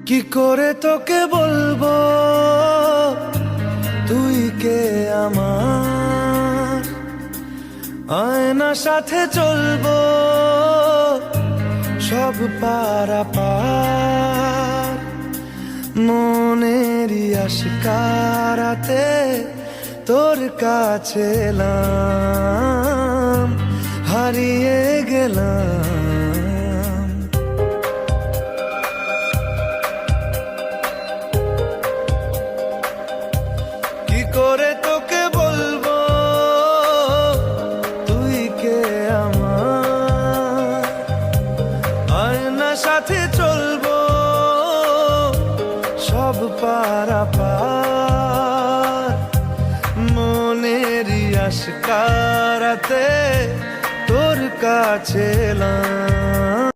কি করে তোকে বলবো তুই কে আমার, আয়না সাথে চলবো সব পারাপার, মনেরই আশকারাতে তোর কাছে এলাম, হারিয়ে গেলাম। কি করে তোকে বলবো তুই কে আমার, আয়না সাথে চলবো সব পারাপার, মনেরই আশকারাতে তোর কাছে এলাম,